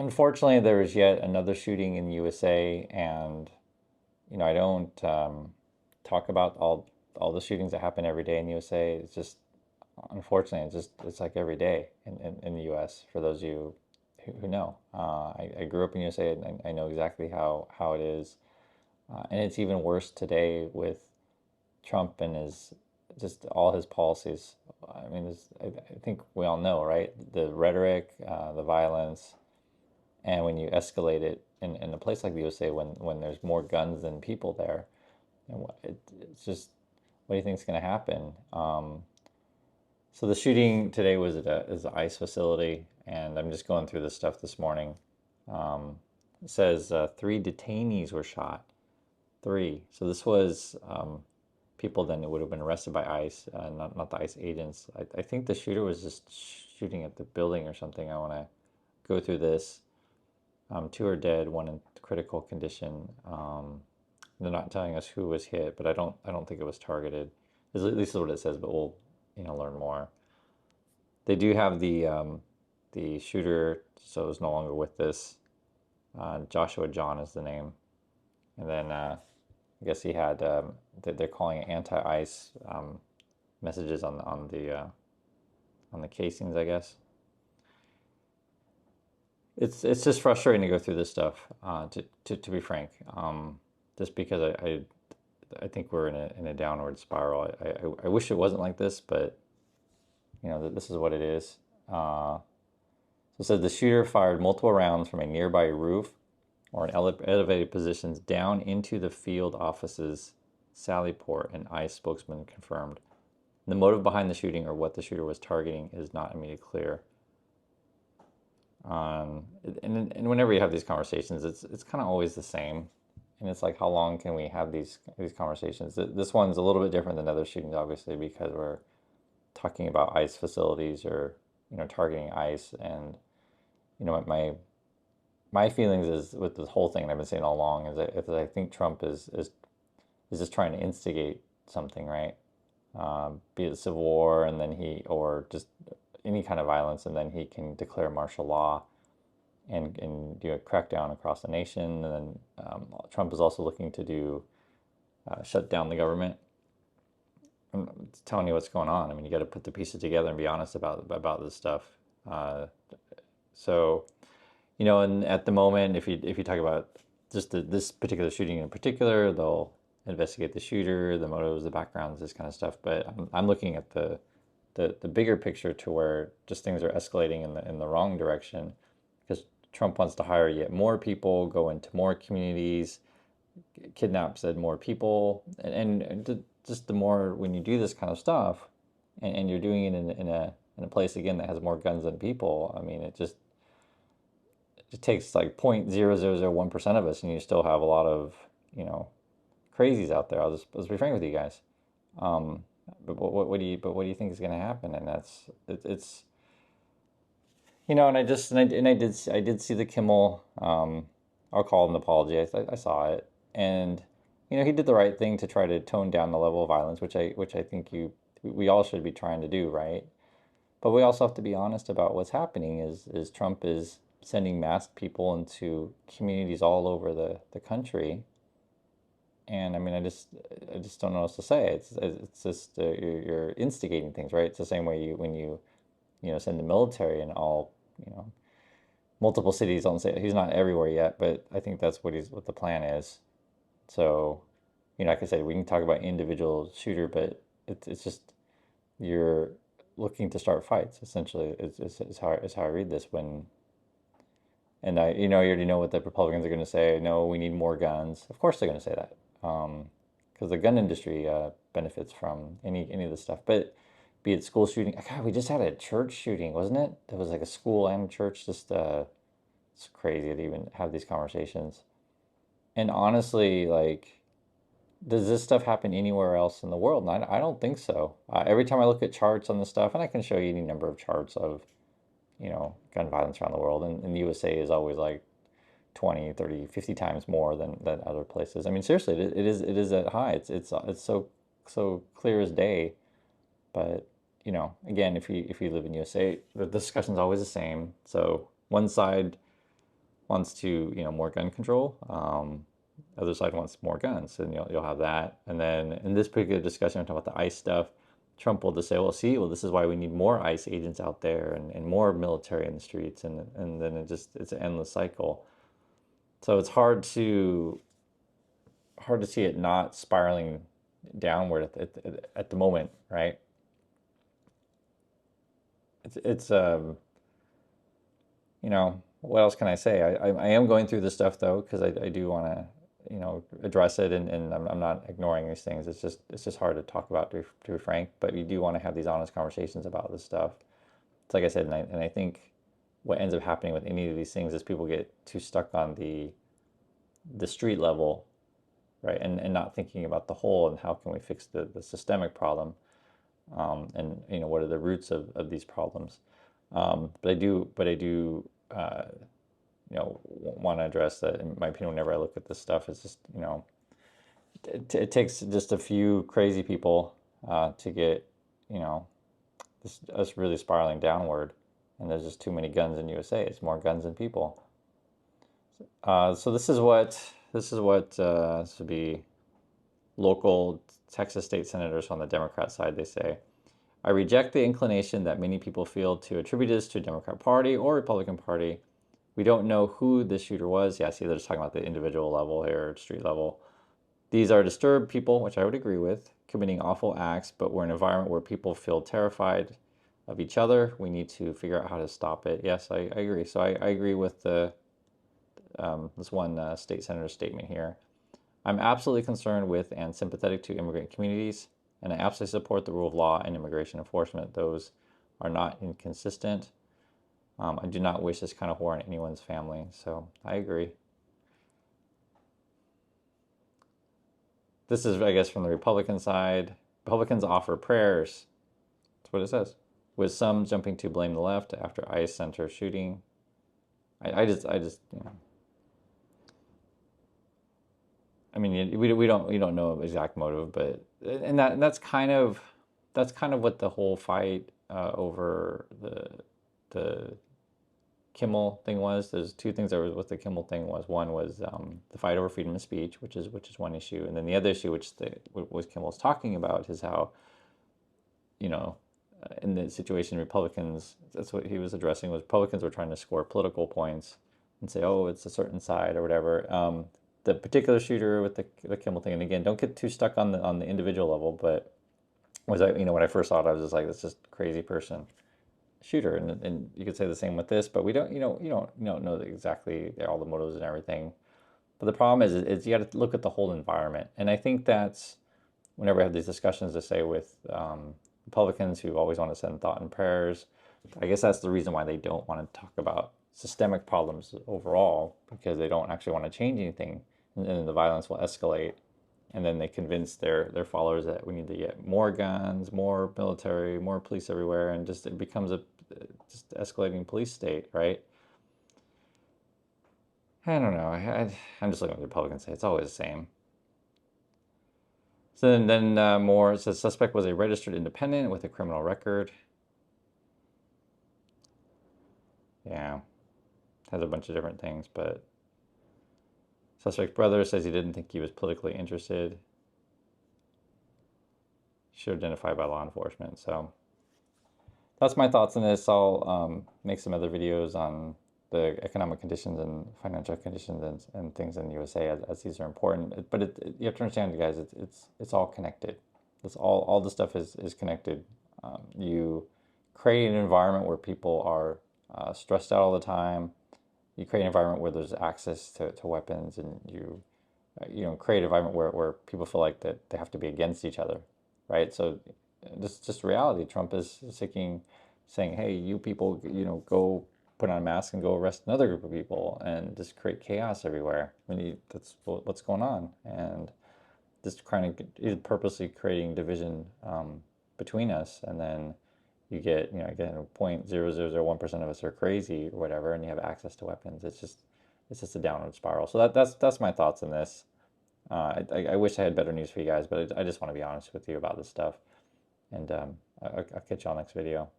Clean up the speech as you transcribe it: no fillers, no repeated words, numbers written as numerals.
unfortunately, there was yet another shooting in the USA, and I don't talk about all the shootings that happen every day in the USA. It's just unfortunately, it's like every day in the U.S. For those of you who know, I grew up in the USA, and I know exactly how it is, and it's even worse today with Trump and his just all his policies. I mean, I think we all know, right? The rhetoric, the violence, and when you escalate it in a place like the USA, when there's more guns than people there, and it's just what do you think is going to happen? So the shooting today was at is an ICE facility, and I'm just going through this stuff this morning. It says 3 detainees were shot. Three. So this was people then would have been arrested by ICE, not the ICE agents. I think the shooter was just shooting at the building or something. I want to go through this. Two are dead, one in critical condition. They're not telling us who was hit, but I don't think it was targeted. At least is what it says, but we'll learn more. They do have the shooter, so is no longer with this. Joshua John is the name, and then I guess he had they're calling it anti-ice messages on the casings, I guess. It's just frustrating to go through this stuff. To be frank, just because I think we're in a downward spiral. I wish it wasn't like this, but this is what it is. So it says the shooter fired multiple rounds from a nearby roof or in elevated positions down into the field offices Sallyport, an ICE spokesman confirmed. The motive behind the shooting or what the shooter was targeting is not immediately clear. And whenever you have these conversations, it's kind of always the same, and it's like, how long can we have these conversations? This one's a little bit different than other shootings, obviously, because we're talking about ICE facilities or targeting ICE, and my feelings is with this whole thing, and I've been saying all along, is that if I think Trump is just trying to instigate something, right? Be it civil war, and then or just any kind of violence, and then he can declare martial law and do a crackdown across the nation. And then Trump is also looking to do shut down the government. I'm telling you what's going on. I mean, you got to put the pieces together and be honest about this stuff. So, and at the moment, if you talk about just this particular shooting in particular, they'll investigate the shooter, the motives, the backgrounds, this kind of stuff. But I'm looking at the bigger picture, to where just things are escalating in the wrong direction, because Trump wants to hire yet more people, go into more communities, kidnap said more people, and just the more when you do this kind of stuff, and you're doing it in a place again that has more guns than people. I mean, it takes like 0.0001% of us, and you still have a lot of crazies out there. Let's be frank with you guys. But what do you think is going to happen? And it's and I did see the Kimmel. I'll call it an apology. I saw it, and he did the right thing to try to tone down the level of violence, which I think we all should be trying to do, right? But we also have to be honest about what's happening. Is Trump is sending masked people into communities all over the country. And I mean, I just don't know what else to say. It's just you're instigating things, right? It's the same way when you send the military in all multiple cities. Don't say he's not everywhere yet, but I think that's what the plan is. So, like I said, we can talk about individual shooter, but it's just you're looking to start fights. Essentially, is how I read this. And you already know what the Republicans are going to say. No, we need more guns. Of course, they're going to say that, because the gun industry benefits from any of this stuff. But be it school shooting, God, we just had a church shooting, wasn't it? It was like a school and a church. Just it's crazy to even have these conversations. And honestly, like, does this stuff happen anywhere else in the world? And I don't think so. Every time I look at charts on this stuff, and I can show you any number of charts of gun violence around the world, and the USA is always like 20, 30, 50 times more than other places. I mean, seriously, it is that high. It's so clear as day. But again, if you live in USA, the discussion's always the same. So one side wants to, more gun control. Other side wants more guns, and you'll have that. And then in this particular discussion, I'm talking about the ICE stuff. Trump will just say, well, this is why we need more ICE agents out there and more military in the streets, and then it's an endless cycle. So it's hard to see it not spiraling downward at the moment, right? It's what else can I say? I am going through this stuff though, because I do want to address it, and I'm not ignoring these things. It's just hard to talk about, to be frank, but you do want to have these honest conversations about this stuff. It's like I said, and I think what ends up happening with any of these things is people get too stuck on the street level, right? And not thinking about the whole, and how can we fix the systemic problem, and what are the roots of these problems. But I do want to address that. In my opinion, whenever I look at this stuff, it's just it takes just a few crazy people to get us really spiraling downward, and there's just too many guns in USA. It's more guns than people. So this would be local Texas state senators on the Democrat side. They say, I reject the inclination that many people feel to attribute this to the Democrat Party or Republican Party. We don't know who this shooter was. Yeah, see, they're just talking about the individual level here, street level. These are disturbed people, which I would agree with, committing awful acts, but we're in an environment where people feel terrified of each other. We need to figure out how to stop it. Yes, I agree. So I agree with this one state senator's statement here. I'm absolutely concerned with and sympathetic to immigrant communities, and I absolutely support the rule of law and immigration enforcement. Those are not inconsistent. I do not wish this kind of horror in anyone's family. So I agree. This is, I guess, from the Republican side. Republicans offer prayers. That's what it says. With some jumping to blame the left after ICE center shooting. I just I mean, we don't know exact motive, but that's kind of what the whole fight over the Kimmel thing was. There's two things that was what the Kimmel thing was. One was the fight over freedom of speech, which is one issue, and then the other issue, which was Kimmel's talking about, is how in the situation, Republicans, that's what he was addressing, was Republicans were trying to score political points and say, oh, it's a certain side or whatever. The particular shooter with the Kimmel thing, and again, don't get too stuck on the individual level, but when I first saw it, I was just like, this is crazy person shooter, and you could say the same with this, but we don't you don't know exactly all the motives and everything. But the problem is you got to look at the whole environment, and I think that's whenever I have these discussions to say with Republicans who always want to send thought and prayers, I guess that's the reason why they don't want to talk about systemic problems overall, because they don't actually want to change anything, and then the violence will escalate, and then they convince their followers that we need to get more guns, more military, more police everywhere, and just it becomes a just escalating police state, right? I don't know. I'm just looking at what the Republicans say. It's always the same. So then more, it says suspect was a registered independent with a criminal record. Yeah, has a bunch of different things, but suspect's brother says he didn't think he was politically interested. Should identify by law enforcement. So that's my thoughts on this. I'll make some other videos on the economic conditions and financial conditions and things in the USA as these are important. But you have to understand, guys, it's all connected. It's all the stuff is connected. You create an environment where people are stressed out all the time. You create an environment where there's access to weapons, and you create an environment where people feel like that they have to be against each other, right? So this is just reality. Trump is saying, hey, you people, go put on a mask and go arrest another group of people and just create chaos everywhere. That's what's going on, and just kind of purposely creating division between us, and then you get, again, 0.0001% of us are crazy or whatever, and you have access to weapons. It's just a downward spiral. So that's my thoughts on this. I wish I had better news for you guys, but I just want to be honest with you about this stuff. And I'll catch y'all next video.